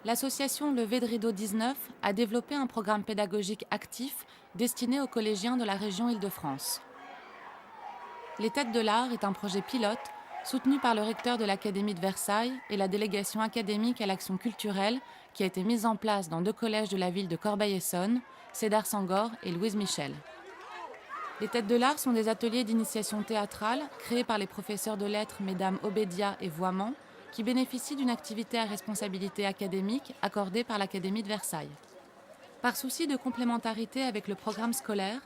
L'association Lever de Rideau 19 a développé un programme pédagogique actif destiné aux collégiens de la région Île-de-France. Les Têtes de l'Art est un projet pilote soutenu par le recteur de l'Académie de Versailles et la délégation académique à l'action culturelle qui a été mise en place dans 2 collèges de la ville de Corbeil-Essonnes, Cédar Sangor et Louise Michel. Les Têtes de l'Art sont des ateliers d'initiation théâtrale créés par les professeurs de lettres mesdames Obédia et Voiement qui bénéficient d'une activité à responsabilité académique accordée par l'Académie de Versailles. Par souci de complémentarité avec le programme scolaire,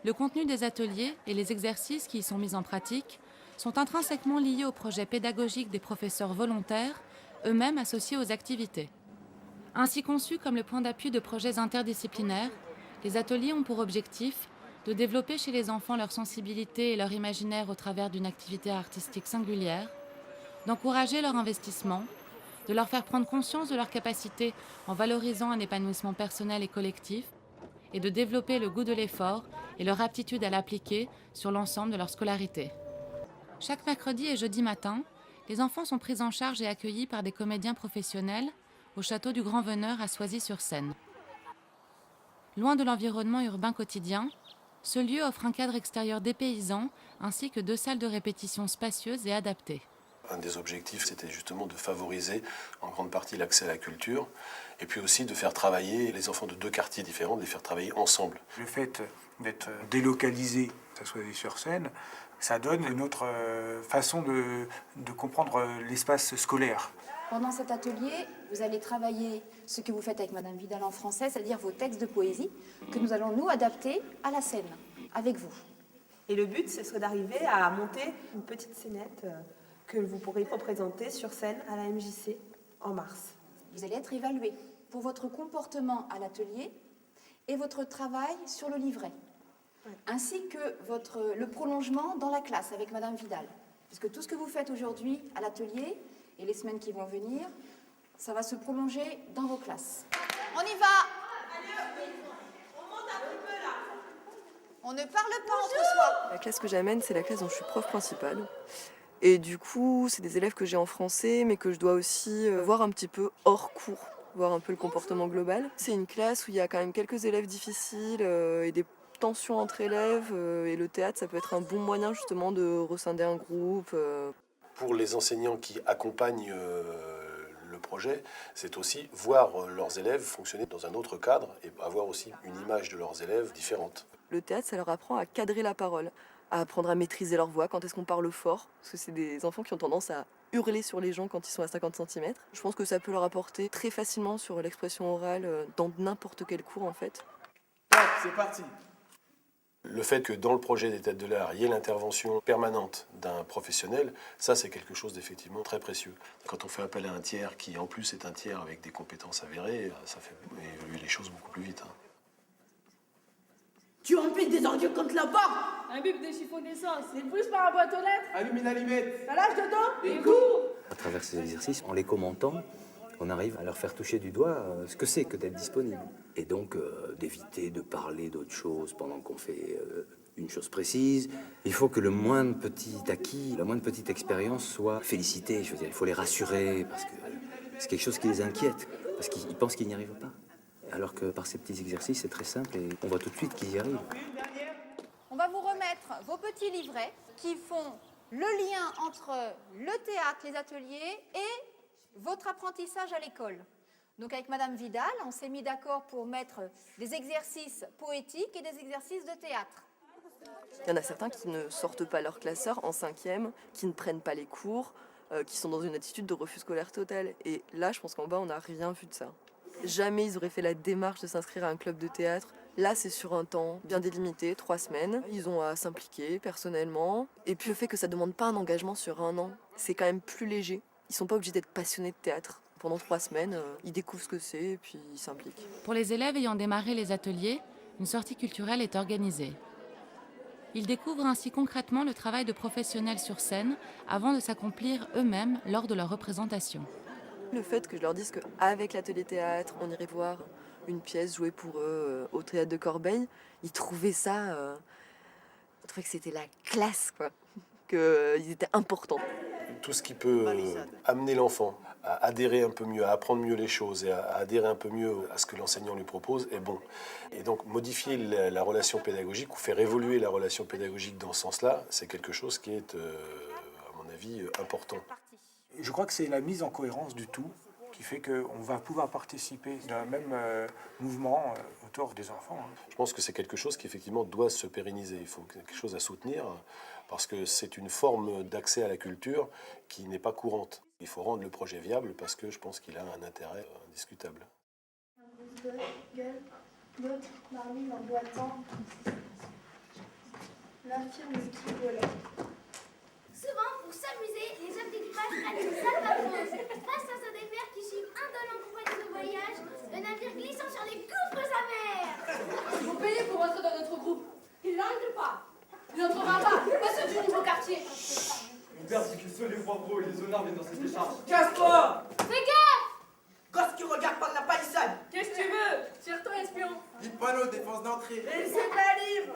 le contenu des ateliers et les exercices qui y sont mis en pratique sont intrinsèquement liés au projet pédagogique des professeurs volontaires, eux-mêmes associés aux activités. Ainsi conçus comme le point d'appui de projets interdisciplinaires, les ateliers ont pour objectif de développer chez les enfants leur sensibilité et leur imaginaire au travers d'une activité artistique singulière, d'encourager leur investissement, de leur faire prendre conscience de leurs capacités en valorisant un épanouissement personnel et collectif, et de développer le goût de l'effort et leur aptitude à l'appliquer sur l'ensemble de leur scolarité. Chaque mercredi et jeudi matin, les enfants sont pris en charge et accueillis par des comédiens professionnels au château du Grand Veneur à Soisy-sur-Seine. Loin de l'environnement urbain quotidien, ce lieu offre un cadre extérieur dépaysant ainsi que 2 salles de répétition spacieuses et adaptées. Un des objectifs, c'était justement de favoriser en grande partie l'accès à la culture et puis aussi de faire travailler les enfants de 2 quartiers différents, de les faire travailler ensemble. Le fait d'être délocalisé, que ce soit sur scène, ça donne une autre façon de comprendre l'espace scolaire. Pendant cet atelier, vous allez travailler ce que vous faites avec Madame Vidal en français, c'est-à-dire vos textes de poésie, que nous allons nous adapter à la scène, avec vous. Et le but, ce serait d'arriver à monter une petite scénette que vous pourrez représenter sur scène à la MJC en mars. Vous allez être évalué pour votre comportement à l'atelier et votre travail sur le livret, ainsi que le prolongement dans la classe avec Madame Vidal. Puisque tout ce que vous faites aujourd'hui à l'atelier et les semaines qui vont venir, ça va se prolonger dans vos classes. On y va. On monte un petit peu là. On ne parle pas entre soi. La classe que j'amène, c'est la classe dont je suis prof principale. Et du coup, c'est des élèves que j'ai en français, mais que je dois aussi voir un petit peu hors cours, voir un peu le comportement global. C'est une classe où il y a quand même quelques élèves difficiles et des tensions entre élèves. Et le théâtre, ça peut être un bon moyen justement de rescinder un groupe. Pour les enseignants qui accompagnent le projet, c'est aussi voir leurs élèves fonctionner dans un autre cadre et avoir aussi une image de leurs élèves différente. Le théâtre, ça leur apprend à cadrer la parole, à apprendre à maîtriser leur voix, quand est-ce qu'on parle fort, parce que c'est des enfants qui ont tendance à hurler sur les gens quand ils sont à 50 cm. Je pense que ça peut leur apporter très facilement sur l'expression orale dans n'importe quel cours en fait. Top, c'est parti. Le fait que dans le projet des Têtes de l'Art, il y ait l'intervention permanente d'un professionnel, ça c'est quelque chose d'effectivement très précieux. Quand on fait appel à un tiers qui en plus est un tiers avec des compétences avérées, ça fait évoluer les choses beaucoup plus vite. Tu empiles des ordures contre la porte. Un bip de chiffon d'essence, il pousse par la boîte aux lettres. Allume une allumette. Ça lâche dedans et cours. À travers ces exercices, en les commentant, on arrive à leur faire toucher du doigt ce que c'est que d'être disponible. Et donc d'éviter de parler d'autre chose pendant qu'on fait une chose précise. Il faut que le moindre petit acquis, la moindre petite expérience soit félicité. Je veux dire, il faut les rassurer parce que c'est quelque chose qui les inquiète, parce qu'ils pensent qu'ils n'y arrivent pas. Alors que par ces petits exercices, c'est très simple et on voit tout de suite qu'ils y arrivent. On va vous remettre vos petits livrets qui font le lien entre le théâtre, les ateliers et votre apprentissage à l'école. Donc avec Madame Vidal, on s'est mis d'accord pour mettre des exercices poétiques et des exercices de théâtre. Il y en a certains qui ne sortent pas leur classeur en 5e, qui ne prennent pas les cours, qui sont dans une attitude de refus scolaire total. Et là, je pense qu'en bas, on n'a rien vu de ça. Jamais ils auraient fait la démarche de s'inscrire à un club de théâtre. Là, c'est sur un temps bien délimité, 3 semaines. Ils ont à s'impliquer personnellement. Et puis le fait que ça ne demande pas un engagement sur 1 an, c'est quand même plus léger. Ils ne sont pas obligés d'être passionnés de théâtre. Pendant 3 semaines, ils découvrent ce que c'est et puis ils s'impliquent. Pour les élèves ayant démarré les ateliers, une sortie culturelle est organisée. Ils découvrent ainsi concrètement le travail de professionnels sur scène avant de s'accomplir eux-mêmes lors de leur représentation. Le fait que je leur dise qu'avec l'atelier théâtre, on irait voir une pièce jouée pour eux au théâtre de Corbeil, ils trouvaient ça, ils trouvaient que c'était la classe, quoi, qu'ils étaient importants. Tout ce qui peut amener l'enfant à adhérer un peu mieux, à apprendre mieux les choses et à adhérer un peu mieux à ce que l'enseignant lui propose est bon. Et donc modifier la relation pédagogique ou faire évoluer la relation pédagogique dans ce sens-là, c'est quelque chose qui est, à mon avis, important. Je crois que c'est la mise en cohérence du tout qui fait qu'on va pouvoir participer d'un même mouvement autour des enfants. Je pense que c'est quelque chose qui effectivement doit se pérenniser. Il faut quelque chose à soutenir parce que c'est une forme d'accès à la culture qui n'est pas courante. Il faut rendre le projet viable parce que je pense qu'il a un intérêt indiscutable. L'autre marmine en boitant, l'infirme qui volait. Souvent, pour s'amuser, les hommes d'équipage prennent des salvapos. Face à des mers qui suivent indolents compagnons de voyage, le navire glissant sur les gouffres amers. Il faut payer pour entrer dans notre groupe. Il n'entre pas. Il n'entrera pas. Pas ceux du nouveau quartier. Mon père dit que seuls les Froids et les honnards viennent dans cette décharge. Casse-toi! Fais gaffe! Gosse qui regarde par la palissade. Qu'est-ce que tu veux? Tire-toi, espion. Dites panneau, défense d'entrée. Et c'est de la livre.